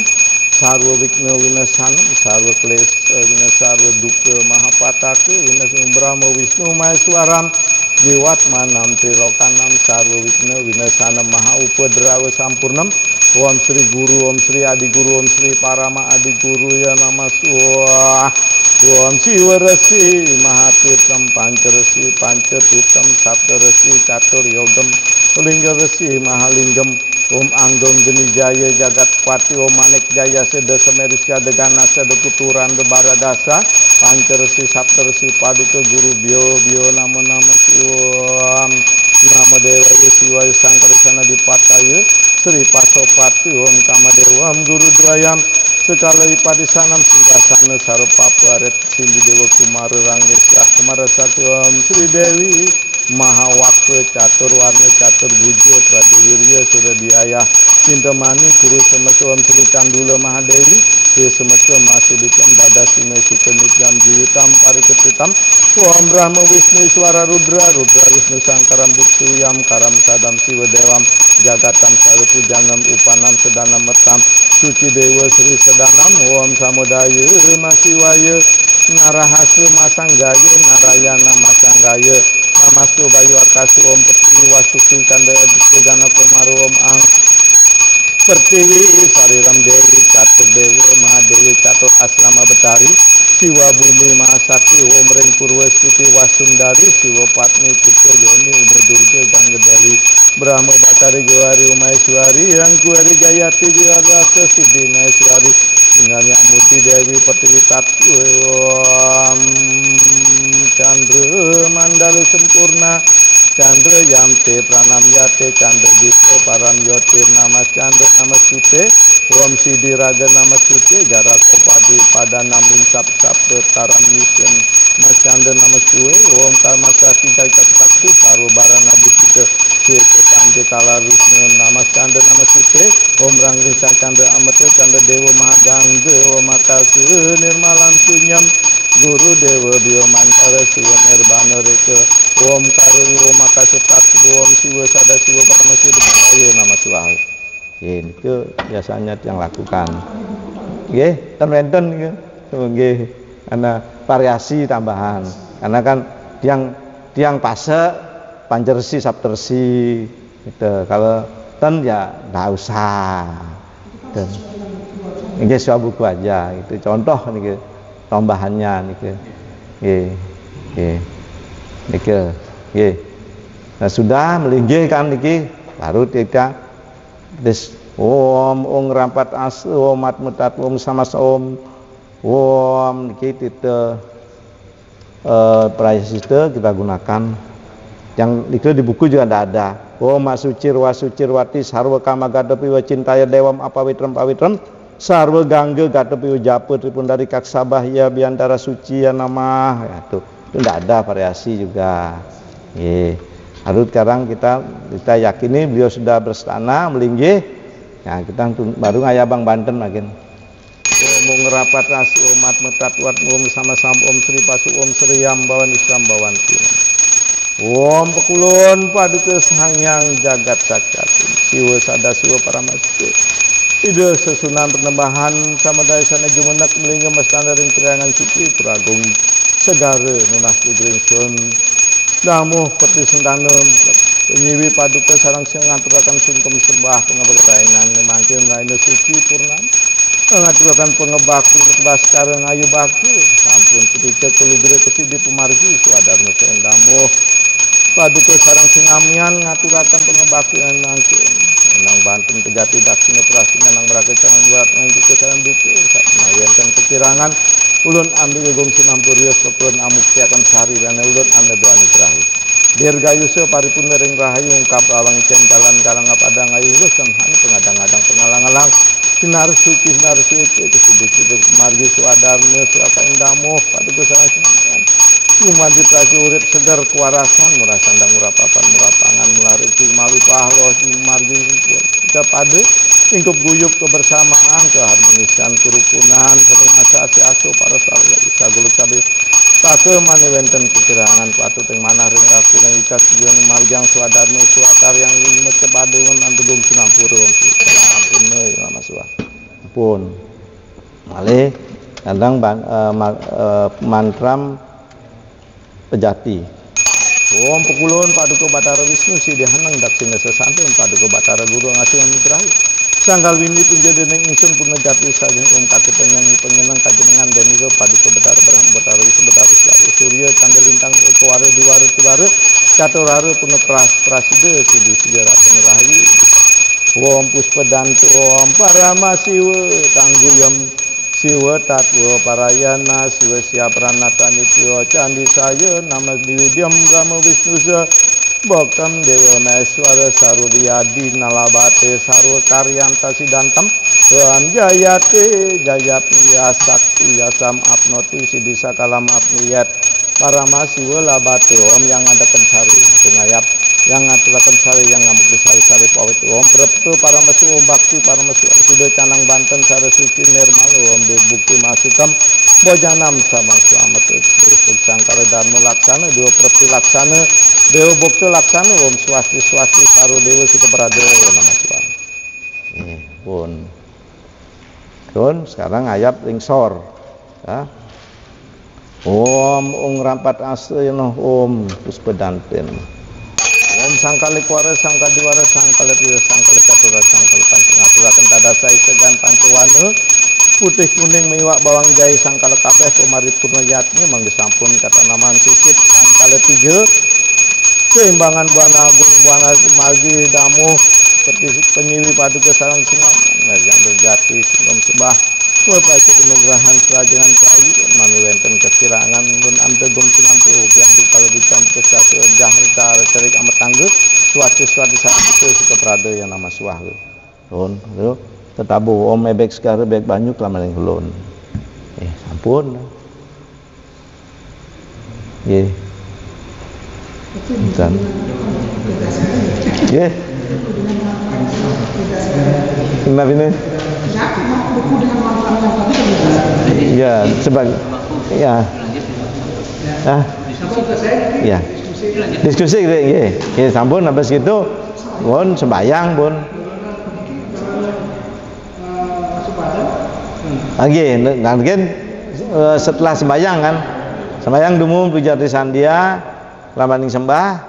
sarwa wikna winasanam sarwa klesa winasarwa duka mahapataka winasam Brahma Wisnu Maheswaram jiwat manam trilokanam sarwa wikna winasanam maha upadrawa sampurnam. Om Sri Guru, Om Sri Adi Guru, Om Sri Parama Adi Guru ya namaswah. Om Siwa Resi Mahatirtam Pancaresi Pancatirtam Saptaresi Catur Yogam Lingga Resi Mahalingam. Om Anggong Geni Jaya Jagat Pati Om Manik Jaya Seda Semerisya Degana Seda Kuturan Debaradasa Pancaresi Saptaresi Paduka Guru Bio nama Siwam nama Dewa Yesiwa Sangkarisana Dipataya Sri Pasopati Om Kamadewam Guru Dwayam Sekala Ipadisanam Singgasana Sarupapa Aret Sindi Dewa Kumara Ranggesya Kumara Sakti Om Sri Dewi Mahawakwe Catur Warna Catur Bujo Pradewirya Sudah Diayah Cintamani Kuru Semeswa Om Sri Kandula Mahadewi Kuru Semeswa Masiditam Dadasi Mesika Nityam Jiwitam Pariketitam Om Brahma Wisnu Iswara Rudra Rudra Wisnu Sangkaram Biktuyam Karam Sadam Siwa Dewam Jagatam Sarupu Janam Upanam Sedanam Metam Suci Dewa Sri Sedanam Om Samudaya Masiwaya Narahasa Masanggaya Narayana Masanggaya Namastu Bayu Akasi Om Pertiwi Wasuki Kanda Digana Komaru Om Ang Pertiwi Sariram Dewi Catur Dewa Mahadewi Catur Asrama Betari Siwa Bumi Mahasakti Om Ring Purwasiti Wasundari Siwa Patni Putra Yoni Umo Durga Ganggedewi Brahma Batari Gwari Umaiswari Yang Gwari Gayati Gwara Sidi Maiswari Tinggalnya Muti Dewi Pertiwi Tatu Om Chandra Mandala Sempurna Chandra Yamte Pranam Yate Chandra Dite Param Yotir Nama Chandra Nama Sute Om Sidi Raga Nama Sute Jarak Opadi Pada Namin Sap Sapte Taram Yusyen Mas Chandra Nama Sue Om Karma Sakti Jaikat Sakti Saru Barana Busite Sute Panje Kala Rusne Nama Chandra Nama Sute Om Rangrisa Chandra Amatre Chandra Dewa Mahagangga Om Matasu Nirmalam Sunyam Guru Dewa Biomantara Siwa Nirbana Reka Om Karung Om Makasetat Om Siwa Sada Siwa Paramasiwa Dipataya nama Suah. Itu biasanya yang lakukan. Nggih, ten wenten nggih ana variasi tambahan. Karena kan tiang pase panjersi saptersi gitu. Kalau ten ya enggak usah. Gitu. Ini sebuah buku aja itu contoh nih tambahannya nih nah sudah melinggih kan niki baru kita des om rampat as om matmutat om sama om niki tite prayasita kita gunakan yang itu di buku juga ada om masucir wati sarwa kama gadapi wa cintaya dewam apawitrem pawitrem sarwa gangga gatapi ujapa tripun dari kaksabah ya biantara suci ya nama ya, itu tidak ada variasi juga. Harus sekarang kita yakini beliau sudah berstana melinggih. Ya kita baru ngayabang Banten makin. Om ngerapat ras umat metat wat om sama sam om Sri Pasu om Sri Yambawan Islam Bawanti. Om pekulun paduka sangyang jagat sakti siwa sada siwa paramasiwa. Ide sesunan penembahan sama dari sana jumenak melingga mastandaring kerangan suci peragung segara nunah kudringsun damuh peti sentanam penyiwi paduka sarang siang ngaturakan sungkem sembah pengebakarainan memangkin raina suci purnam ngaturakan pengebakti ketebas kareng ayu bakti sampun ketika keludre kesidi pemargi suadarna sayang damuh paduka sarang singamian ngaturakan pengebakti mangkin nang Banten Kejati Daksina Prasina nang Meraka Cangan Buat nang Duku Sarang Duku satna wenten kekirangan ulun ambil gong sinampurios pepulun amukti akan sari dan ulun anda doani terakhir dirgayuse paripun ring rahayu ungkap alang cengkalan kalang padang ayu wis han pengadang-adang pengalang-alang sinar suci kesudik-sudik margi suadarna suaka indamuh paduka sareng sinakan Umadi prajurit segar kewarasan murah sandang murah papan murah pangan murah rezeki malu pahloh margi kita pada lingkup guyup kebersamaan keharmonisan kerukunan sering asasi aso para sahabat bisa guluk sabi take mani wenten kekirangan patut yang mana ring aku yang ikas tujuan marjang swadarno suakar yang lima kepaduan antugum sinampura ampun lama suah ampun malih kadang mantram Pejati. Om pekulun paduka Batara Wisnu sidehanang daksina sesanten paduka Batara Guru ngasuhan mitrahi. Sanggal windy pinjo dening ingsun pun ngejati sajeng om kaki penyanyi penyenang kajenengan dan juga paduka Batara Berang Batara Wisnu Batara Surya canda lintang kewara diwara tiwara caturara puna prasida sidi sejarah rahayu. Om puspedantu om paramasiwa tangguyam siwa tatwa parayana siwa siapranata nitya candi saya nama diwidyam brahma wisnu sa bhaktam dewa maheswara sarviyadi nalabate sarva karyanta sidantam ram jayate jayatniya sakti yasam apnoti sidisa kalam apniyat paramasiwa labate om yang adakan sari pengayap yang ngaturakan sari yang ngamuk sari-sari pawit om preptu paramasiwa om bakti paramasiwa sudah canang Banten sari suci nirmal om bukti masukam bojanam sama selamat terus sangkara dharma laksana dua prepti laksana dewa bukti laksana om swasti saru dewa suka berada nama Tuhan pun sekarang ayat lingsor ya. Om rampat asena om puspedanten Om sangkali kuara sangkali diwara sangkali tiga sangkali katura sangkali pancing aturakan tadasai segan pancuwana putih kuning miwak bawang jahe sangkali kabeh pemari purna yatnya mangga sampun kata namaan sisip sangkali tiga keimbangan buana agung buana margi damuh seperti penyiwi paduka sarang singaman yang berjati singom sebah baca penugrahan kerajangan kayu manu wenten kekirangan pun amtegum sinampu yang kalau dicampur satu jahil cara cerik amat tangga suatu saat itu suka berada yang nama suah lon tetabu om ebek sekarang bek banyak lama yang lon ampun dan kenapa ini? Ya, sebagai Ya. Ah. Ya. Diskusi gitu nggih. Nggih sampun habis gitu pun sembayang pun. Lagi mungkin setelah sembayang kan. Sembayang dumu pijati sandia lamaning sembah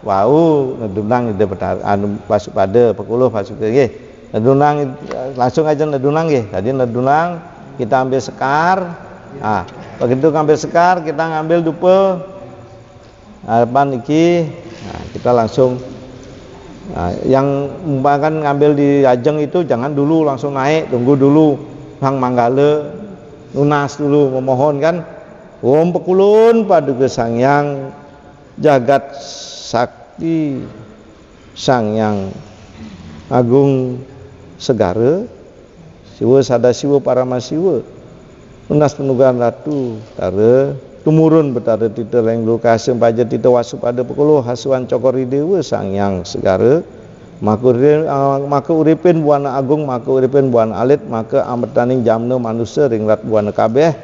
wau nedunang ide anu pasupada pekuluh pasuke nggih. Nedunang langsung aja nedunang nggih. Tadi nedunang kita ambil sekar. Ah, begitu ngambil sekar kita ngambil dupe harapan iki. Nah, kita langsung yang umpamakan ngambil di ajeng itu jangan dulu langsung naik, tunggu dulu Sang Manggala lunas dulu memohon kan. Om Pekulun Paduka Sangyang Jagat Sakti Sangyang Agung Segara Siwa Sadasiwa Paramasiwa lunas penugahan ratu tare tumurun betara tita leng lokasem paja tita wasupada pekuluh hasuan cokori dewa Sangyang Segara maka uripin buana agung maka uripin buana alit maka ametaning jamna manusia ringrat buana kabeh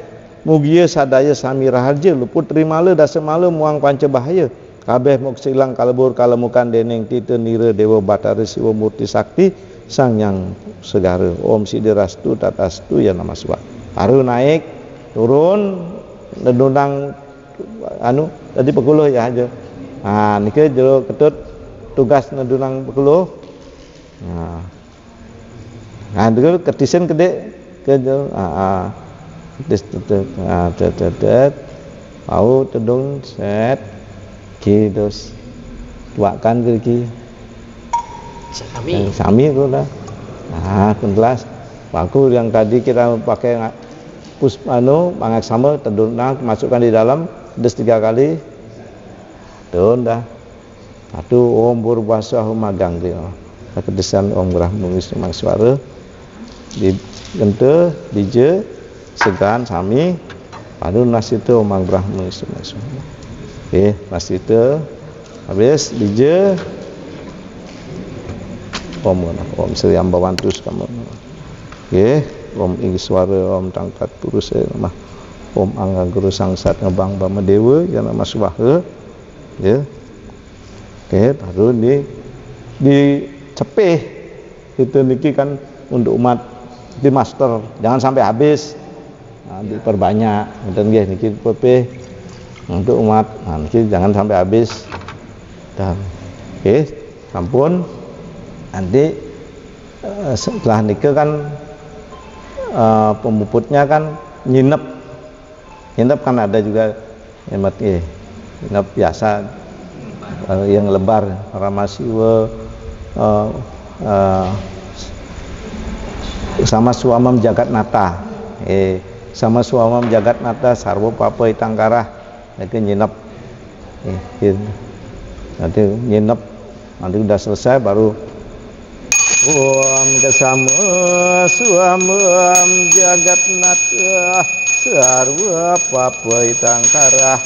mugia sadaya sami raharja luput rimala dasemala muang panca bahaya kabeh mok silang kalebur kalemukan dening tita nira dewa batara siwa murti sakti Sangyang Segara Om Sidirastu Tatastu ya nama suwa baru naik turun nedunang anu tadi pekuluh ya aja. Nah niki jero ketut tugas nedunang pekuluh. Nah dulu ketisen gede ke mau tedung set kidos tuakan ki sami itu dah. Nah kelas aku yang tadi kita pakai mangak sama tedunang masukkan di dalam des 3 kali tun dah satu om burbasa magang dia kedesan om Brahma Wisnu Mangswara di gente dije segan sami padu nasita om Brahma Wisnu Mangswara nasita habis dije om Sri Ambawantus kamu Om Igiswara Om Tangkat Purus mah Om Angga Guru Sangsat Ngebang Bama Dewa yang nama Subaha ya. Oke, baru di cepeh itu niki kan untuk umat di master jangan sampai habis. Nah, diperbanyak ngoten nggih niki cepeh untuk umat. Nah, niki jangan sampai habis. Dan oke, sampun nanti setelah niki kan pemuputnya kan nginep kan ada juga nginep biasa yang lebar Ramasiwa sama Suamam Jagat Nata sama Suamam Jagat Nata Sarwo Papa Itangkarah itu nginep nanti nginep nanti udah selesai baru Om kesama suamam jagat nata sarwa papa itangkarah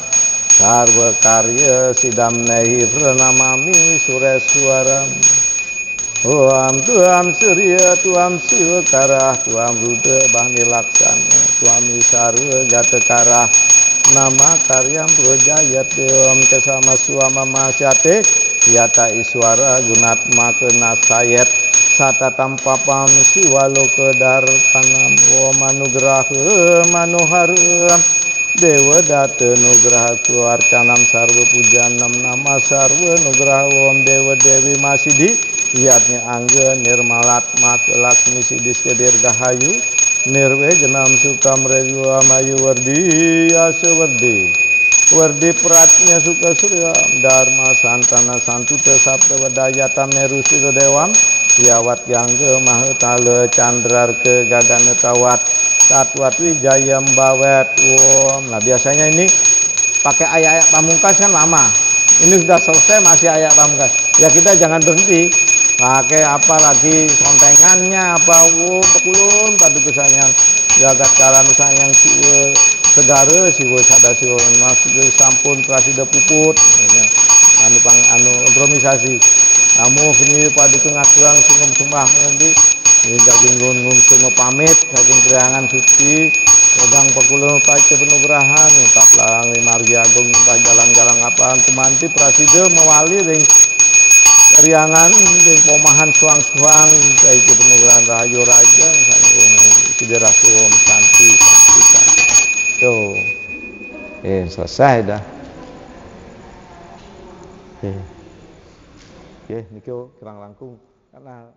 sarwa karya sidam nehi pranamami sureswaram Om tuam surya tuam siwakarah tuam ruda bahni laksana tuami sarwa gatakarah nama karyam projayat om kesama suamam masyate yata iswara gunatma kenasayet sata tampapam siwaloka darpanam om manugraha manoharam dewa data nugraha suarcanam sarva pujanam nama sarva nugraha om dewa dewi masidi yatnya angga nirmalat makelakmi sidis kedirgahayu nirwe genam sukam rewa mayu wardi asawardi wardi pratnya suka surya dharma santana santuta sapta wadayata meru sido dewam yawat yangge mahatala candrar ke gagana tawat tatwat wijaya mbawet nah biasanya ini pakai ayat-ayat pamungkas kan lama ini sudah selesai masih ayat pamungkas ya kita jangan berhenti pakai apa lagi sontengannya apa pekulun Paduka Sangyang jagat kalan Sangyang siwa segara siwa sadasiwa nasiwa sampun prasida puput anu improvisasi kamu kini Paduka ngaturang sungkem sembah nanti daging ngun sungguh pamit saking kriangan suci Sedang pekulo pace penugrahan taplang margi agung jalan-jalan apaan kumanti prasida mewali ring riangan ring pomahan suang-suang pace penugrahan rahayu raja sang sidera suwom santi tuh selesai dah. Oke, niki kurang langkung karena